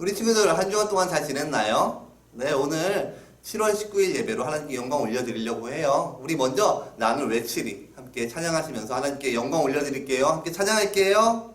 우리 친구들 한 주간 동안 잘 지냈나요? 네, 오늘 7월 19일 예배로 하나님께 영광 올려드리려고 해요. 우리 먼저 나는 외치리 함께 찬양하시면서 하나님께 영광 올려드릴게요. 함께 찬양할게요.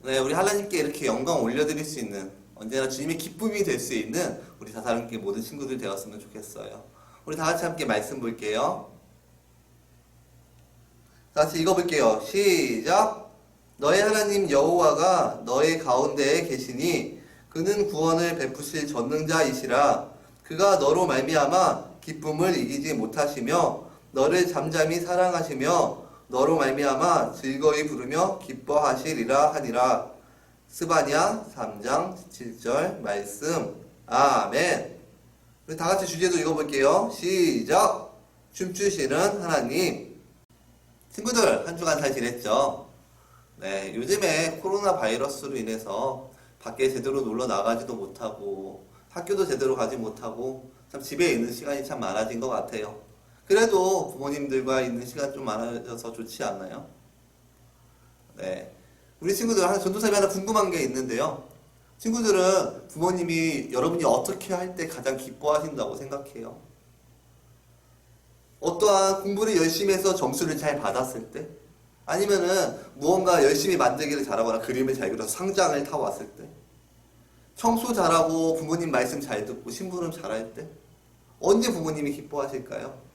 네, 우리 하나님께 이렇게 영광 올려드릴 수 있는, 언제나 주님의 기쁨이 될 수 있는 우리 다사랑교회 모든 친구들 되었으면 좋겠어요. 우리 다 같이 함께 말씀 볼게요. 다 같이 읽어볼게요. 시작! 너의 하나님 여호와가 너의 가운데에 계시니 그는 구원을 베푸실 전능자이시라. 그가 너로 말미암아 기쁨을 이기지 못하시며 너를 잠잠히 사랑하시며 너로 말미암아 즐거이 부르며 기뻐하시리라 하니라. 스바냐 3장 7절 말씀. 아멘. 우리 다같이 주제도 읽어볼게요. 시작! 춤추시는 하나님. 친구들 한 주간 잘 지냈죠? 네, 요즘에 코로나 바이러스로 인해서 밖에 제대로 놀러 나가지도 못하고 학교도 제대로 가지 못하고 참 집에 있는 시간이 참 많아진 것 같아요. 그래도 부모님들과 있는 시간 좀 많아져서 좋지 않나요? 네. 우리 친구들 전도사님이 하나 궁금한 게 있는데요. 친구들은 부모님이 여러분이 어떻게 할 때 가장 기뻐하신다고 생각해요? 어떠한 공부를 열심히 해서 점수를 잘 받았을 때? 아니면은 무언가 열심히 만들기를 잘하거나 그림을 잘 그려서 상장을 타왔을 때? 청소 잘하고 부모님 말씀 잘 듣고 심부름 잘할 때? 언제 부모님이 기뻐하실까요?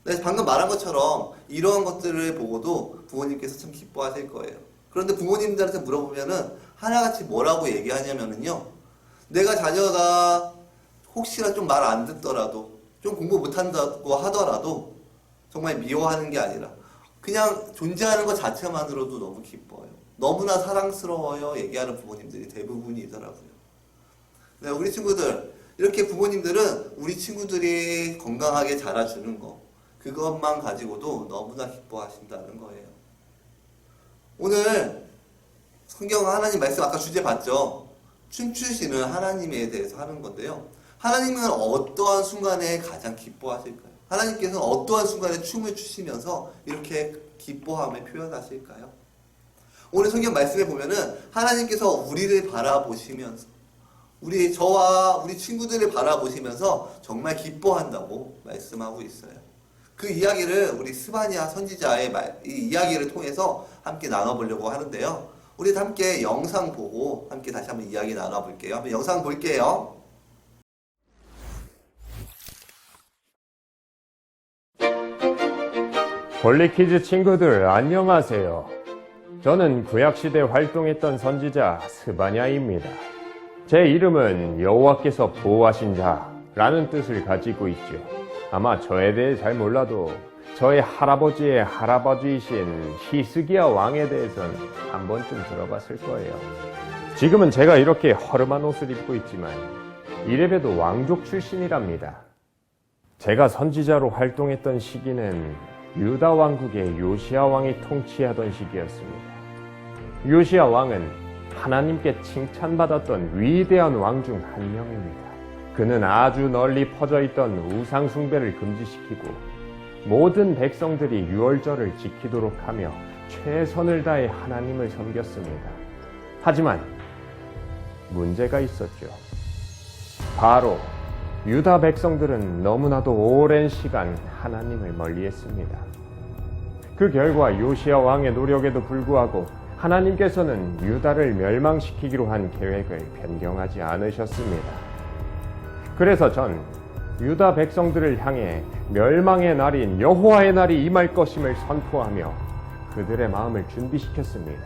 네, 방금 말한 것처럼 이러한 것들을 보고도 부모님께서 참 기뻐하실 거예요. 그런데 부모님들한테 물어보면은 하나같이 뭐라고 얘기하냐면요. 내가 자녀가 혹시나 좀 말 안 듣더라도, 좀 공부 못한다고 하더라도 정말 미워하는 게 아니라 그냥 존재하는 것 자체만으로도 너무 기뻐요. 너무나 사랑스러워요. 얘기하는 부모님들이 대부분이더라고요. 네, 우리 친구들, 이렇게 부모님들은 우리 친구들이 건강하게 자라주는 거, 그것만 가지고도 너무나 기뻐하신다는 거예요. 오늘 성경 하나님 말씀 아까 주제 봤죠? 춤추시는 하나님에 대해서 하는 건데요. 하나님은 어떠한 순간에 가장 기뻐하실까요? 하나님께서는 어떠한 순간에 춤을 추시면서 이렇게 기뻐함을 표현하실까요? 오늘 성경 말씀에 보면은 하나님께서 우리를 바라보시면서 저와 우리 친구들을 바라보시면서 정말 기뻐한다고 말씀하고 있어요. 그 이야기를 우리 스바냐 선지자의 이 이야기를 통해서 함께 나눠보려고 하는데요. 우리 함께 영상 보고 함께 다시 한번 이야기 나눠볼게요. 한번 영상 볼게요. 홀리키즈 친구들 안녕하세요. 저는 구약시대 활동했던 선지자 스바냐입니다. 제 이름은 여호와께서 보호하신 자라는 뜻을 가지고 있죠. 아마 저에 대해 잘 몰라도 저의 할아버지의 할아버지이신 히스기야 왕에 대해서는 한 번쯤 들어봤을 거예요. 지금은 제가 이렇게 허름한 옷을 입고 있지만 이래봬도 왕족 출신이랍니다. 제가 선지자로 활동했던 시기는 유다 왕국의 요시야 왕이 통치하던 시기였습니다. 요시야 왕은 하나님께 칭찬받았던 위대한 왕 중 한 명입니다. 그는 아주 널리 퍼져 있던 우상 숭배를 금지시키고 모든 백성들이 유월절을 지키도록 하며 최선을 다해 하나님을 섬겼습니다. 하지만 문제가 있었죠. 바로 유다 백성들은 너무나도 오랜 시간 하나님을 멀리했습니다. 그 결과 요시야 왕의 노력에도 불구하고 하나님께서는 유다를 멸망시키기로 한 계획을 변경하지 않으셨습니다. 그래서 전 유다 백성들을 향해 멸망의 날인 여호와의 날이 임할 것임을 선포하며 그들의 마음을 준비시켰습니다.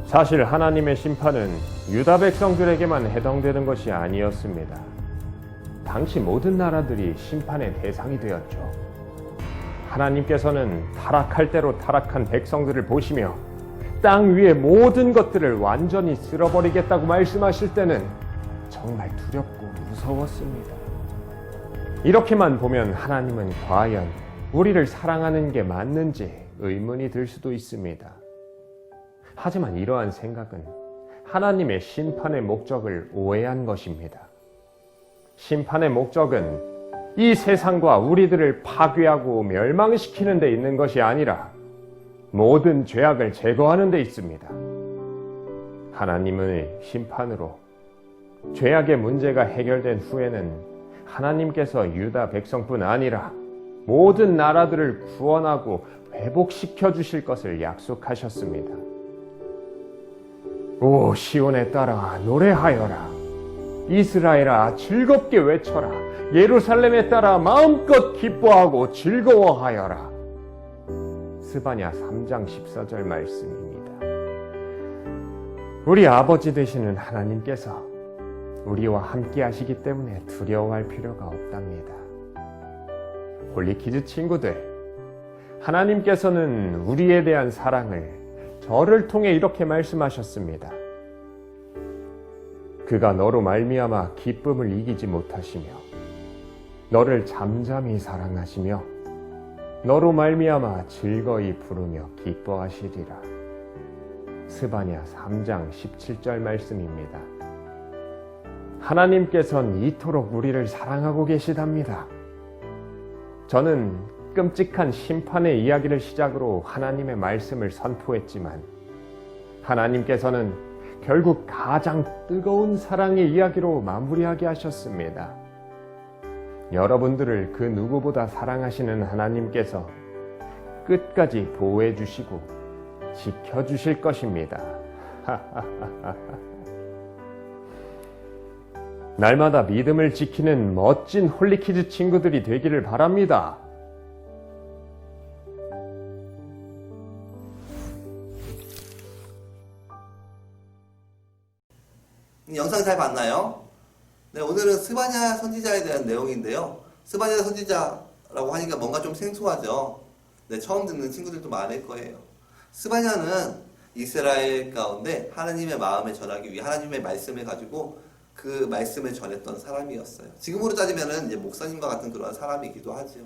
사실 하나님의 심판은 유다 백성들에게만 해당되는 것이 아니었습니다. 당시 모든 나라들이 심판의 대상이 되었죠. 하나님께서는 타락할 대로 타락한 백성들을 보시며 땅 위의 모든 것들을 완전히 쓸어버리겠다고 말씀하실 때는 정말 두렵고 무서웠습니다. 이렇게만 보면 하나님은 과연 우리를 사랑하는 게 맞는지 의문이 들 수도 있습니다. 하지만 이러한 생각은 하나님의 심판의 목적을 오해한 것입니다. 심판의 목적은 이 세상과 우리들을 파괴하고 멸망시키는 데 있는 것이 아니라 모든 죄악을 제거하는 데 있습니다. 하나님의 심판으로 죄악의 문제가 해결된 후에는 하나님께서 유다 백성뿐 아니라 모든 나라들을 구원하고 회복시켜 주실 것을 약속하셨습니다. 오 시온에 따라 노래하여라. 이스라엘아 즐겁게 외쳐라. 예루살렘에 따라 마음껏 기뻐하고 즐거워하여라. 스바냐 3장 14절 말씀입니다. 우리 아버지 되시는 하나님께서 우리와 함께 하시기 때문에 두려워할 필요가 없답니다. 홀리키즈 친구들, 하나님께서는 우리에 대한 사랑을 저를 통해 이렇게 말씀하셨습니다. 그가 너로 말미암아 기쁨을 이기지 못하시며 너를 잠잠히 사랑하시며 너로 말미암아 즐거이 부르며 기뻐하시리라. 스바냐 3장 17절 말씀입니다. 하나님께서는 이토록 우리를 사랑하고 계시답니다. 저는 끔찍한 심판의 이야기를 시작으로 하나님의 말씀을 선포했지만 하나님께서는 결국 가장 뜨거운 사랑의 이야기로 마무리하게 하셨습니다. 여러분들을 그 누구보다 사랑하시는 하나님께서 끝까지 보호해 주시고 지켜 주실 것입니다. 날마다 믿음을 지키는 멋진 홀리키즈 친구들이 되기를 바랍니다. 영상 잘 봤나요? 네, 오늘은 스바냐 선지자에 대한 내용인데요. 스바냐 선지자라고 하니까 뭔가 좀 생소하죠. 네, 처음 듣는 친구들도 많을 거예요. 스바냐는 이스라엘 가운데 하나님의 마음을 전하기 위해 하나님의 말씀을 가지고 그 말씀을 전했던 사람이었어요. 지금으로 따지면은 이제 목사님과 같은 그런 사람이기도 하죠.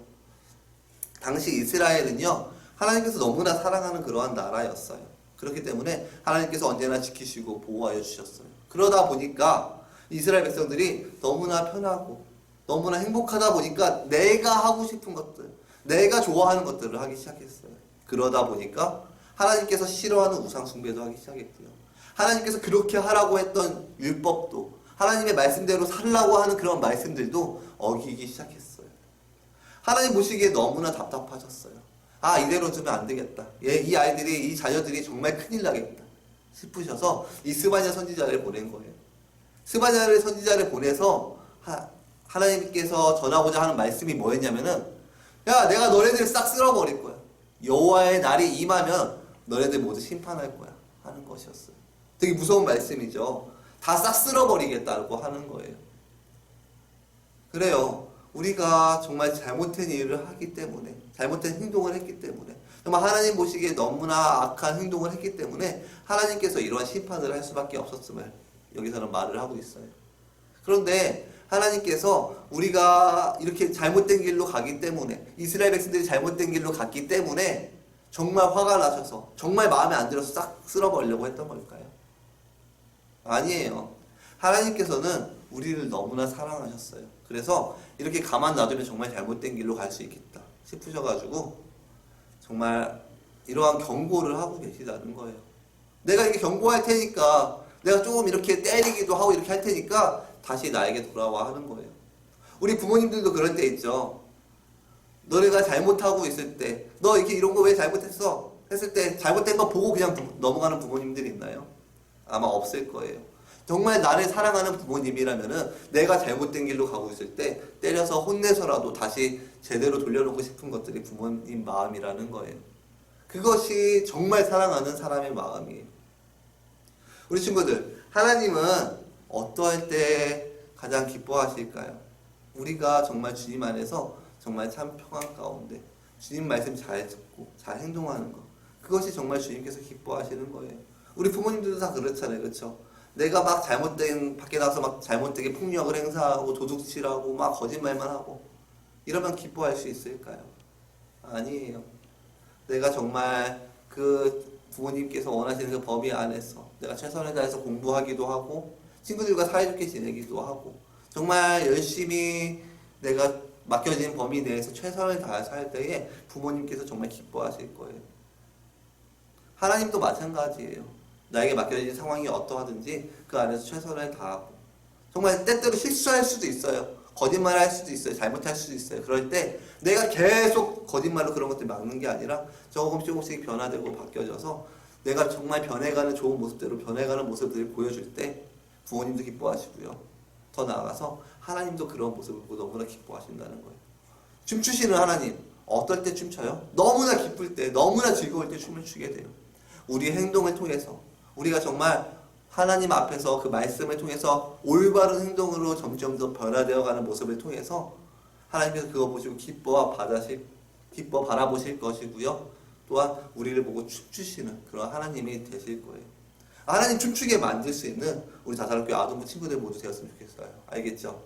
당시 이스라엘은요, 하나님께서 너무나 사랑하는 그러한 나라였어요. 그렇기 때문에 하나님께서 언제나 지키시고 보호하여 주셨어요. 그러다 보니까 이스라엘 백성들이 너무나 편하고 너무나 행복하다 보니까 내가 하고 싶은 것들, 내가 좋아하는 것들을 하기 시작했어요. 그러다 보니까 하나님께서 싫어하는 우상 숭배도 하기 시작했고요. 하나님께서 그렇게 하라고 했던 율법도, 하나님의 말씀대로 살라고 하는 그런 말씀들도 어기기 시작했어요. 하나님 보시기에 너무나 답답하셨어요. 아, 이대로 두면 안 되겠다. 이 아이들이, 이 자녀들이 정말 큰일 나겠다 싶으셔서 이 스바냐 선지자를 보낸 거예요. 스바냐를 선지자를 보내서 하나님께서 전하고자 하는 말씀이 뭐였냐면은, 야, 내가 너네들 싹 쓸어버릴 거야. 여호와의 날이 임하면 너네들 모두 심판할 거야 하는 것이었어요. 되게 무서운 말씀이죠. 다 싹 쓸어버리겠다고 하는 거예요. 그래요. 우리가 정말 잘못된 일을 하기 때문에, 잘못된 행동을 했기 때문에, 정말 하나님 보시기에 너무나 악한 행동을 했기 때문에 하나님께서 이러한 심판을 할 수밖에 없었음을 여기서는 말을 하고 있어요. 그런데 하나님께서 우리가 이렇게 잘못된 길로 가기 때문에, 이스라엘 백성들이 잘못된 길로 갔기 때문에 정말 화가 나셔서 정말 마음에 안 들어서 싹 쓸어버리려고 했던 걸까요? 아니에요. 하나님께서는 우리를 너무나 사랑하셨어요. 그래서 이렇게 가만 놔두면 정말 잘못된 길로 갈 수 있겠다 싶으셔가지고 정말 이러한 경고를 하고 계시다는 거예요. 내가 이렇게 경고할 테니까, 내가 조금 이렇게 때리기도 하고 이렇게 할 테니까 다시 나에게 돌아와 하는 거예요. 우리 부모님들도 그런 때 있죠. 너네가 잘못하고 있을 때, 너 이렇게 이런 거 왜 잘못했어? 했을 때 잘못된 거 보고 그냥 넘어가는 부모님들이 있나요? 아마 없을 거예요. 정말 나를 사랑하는 부모님이라면은 내가 잘못된 길로 가고 있을 때 때려서 혼내서라도 다시 제대로 돌려놓고 싶은 것들이 부모님 마음이라는 거예요. 그것이 정말 사랑하는 사람의 마음이에요. 우리 친구들, 하나님은 어떠할 때 가장 기뻐하실까요? 우리가 정말 주님 안에서 정말 참 평안 가운데 주님 말씀 잘 듣고 잘 행동하는 것, 그것이 정말 주님께서 기뻐하시는 거예요. 우리 부모님들도 다 그렇잖아요. 그렇죠? 내가 막 밖에 나가서 막 잘못되게 폭력을 행사하고 도둑질하고 막 거짓말만 하고 이러면 기뻐할 수 있을까요? 아니에요. 내가 정말 그 부모님께서 원하시는 그 범위 안에서 내가 최선을 다해서 공부하기도 하고 친구들과 사이좋게 지내기도 하고 정말 열심히 내가 맡겨진 범위 내에서 최선을 다해서 할 때에 부모님께서 정말 기뻐하실 거예요. 하나님도 마찬가지예요. 나에게 맡겨진 상황이 어떠하든지 그 안에서 최선을 다하고 정말 때때로 실수할 수도 있어요. 거짓말을 할 수도 있어요. 잘못할 수도 있어요. 그럴 때 내가 계속 거짓말로 그런 것들 막는 게 아니라 조금씩 변화되고 바뀌어져서 내가 정말 변해가는 좋은 모습대로 변해가는 모습들을 보여줄 때 부모님도 기뻐하시고요. 더 나아가서 하나님도 그런 모습을 보고 너무나 기뻐하신다는 거예요. 춤추시는 하나님, 어떨 때 춤춰요? 너무나 기쁠 때, 너무나 즐거울 때 춤을 추게 돼요. 우리의 행동을 통해서 우리가 정말 하나님 앞에서 그 말씀을 통해서 올바른 행동으로 점점 더 변화되어가는 모습을 통해서 하나님께서 그거 보시고 기뻐 바라보실 것이고요. 또한 우리를 보고 춤추시는 그런 하나님이 되실 거예요. 하나님 춤추게 만들 수 있는 우리 다사랑교회 아동부 친구들 모두 되었으면 좋겠어요. 알겠죠?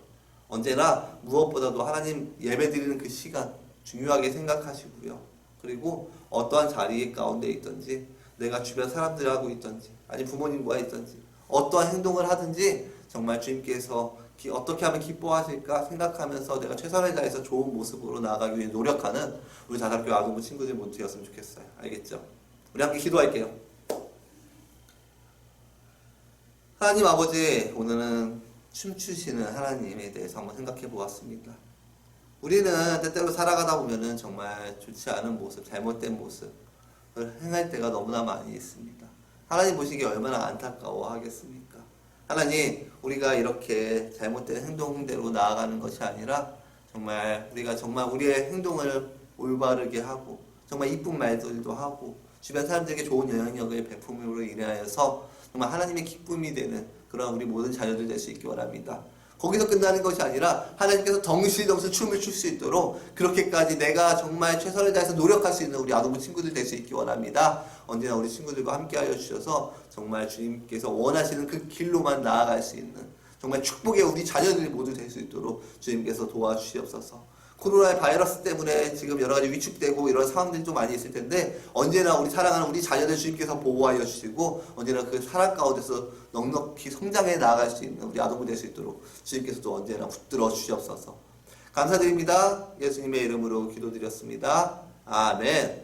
언제나 무엇보다도 하나님 예배드리는 그 시간 중요하게 생각하시고요. 그리고 어떠한 자리 가운데 있든지 내가 주변 사람들하고 있든지 아니 부모님과 있든지 어떠한 행동을 하든지 정말 주님께서 어떻게 하면 기뻐하실까 생각하면서 내가 최선을 다해서 좋은 모습으로 나아가기 위해 노력하는 우리 다사랑교회 아동부 친구들 모두 되었으면 좋겠어요. 알겠죠? 우리 함께 기도할게요. 하나님 아버지, 오늘은 춤추시는 하나님에 대해서 한번 생각해 보았습니다. 우리는 때때로 살아가다 보면은 정말 좋지 않은 모습, 잘못된 모습을 행할 때가 너무나 많이 있습니다. 하나님 보시기에 얼마나 안타까워 하겠습니까? 하나님, 우리가 이렇게 잘못된 행동대로 나아가는 것이 아니라 정말 우리가 정말 우리의 행동을 올바르게 하고 정말 이쁜 말들도 하고 주변 사람들에게 좋은 영향력을 베품으로 인하여서 정말 하나님의 기쁨이 되는 그런 우리 모든 자녀들 될 수 있기 원합니다. 거기서 끝나는 것이 아니라 하나님께서 덩실덩실 춤을 출 수 있도록 그렇게까지 내가 정말 최선을 다해서 노력할 수 있는 우리 아동부 친구들 될 수 있기 원합니다. 언제나 우리 친구들과 함께하여 주셔서 정말 주님께서 원하시는 그 길로만 나아갈 수 있는 정말 축복의 우리 자녀들이 모두 될 수 있도록 주님께서 도와주시옵소서. 코로나 바이러스 때문에 지금 여러 가지 위축되고 이런 상황들이 좀 많이 있을 텐데 언제나 우리 사랑하는 우리 자녀들 주님께서 보호하여 주시고 언제나 그 사랑 가운데서 넉넉히 성장해 나아갈 수 있는 우리 아동부 될 수 있도록 주님께서도 언제나 붙들어 주시옵소서. 감사드립니다. 예수님의 이름으로 기도드렸습니다. 아멘.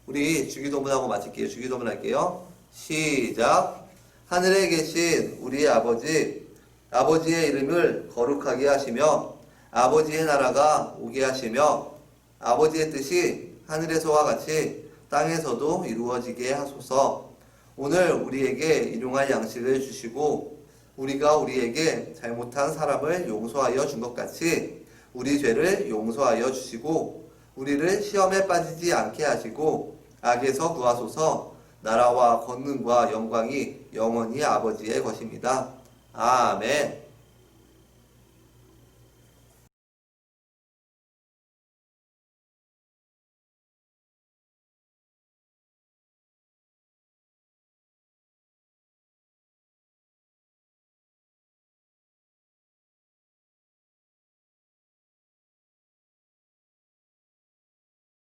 우리 주기도문하고 마칠게요. 주기도문 할게요. 시작. 하늘에 계신 우리 아버지, 아버지의 이름을 거룩하게 하시며 아버지의 나라가 오게 하시며 아버지의 뜻이 하늘에서와 같이 땅에서도 이루어지게 하소서. 오늘 우리에게 일용할 양식을 주시고 우리가 우리에게 잘못한 사람을 용서하여 준 것 같이 우리 죄를 용서하여 주시고 우리를 시험에 빠지지 않게 하시고 악에서 구하소서. 나라와 권능과 영광이 영원히 아버지의 것입니다. 아멘.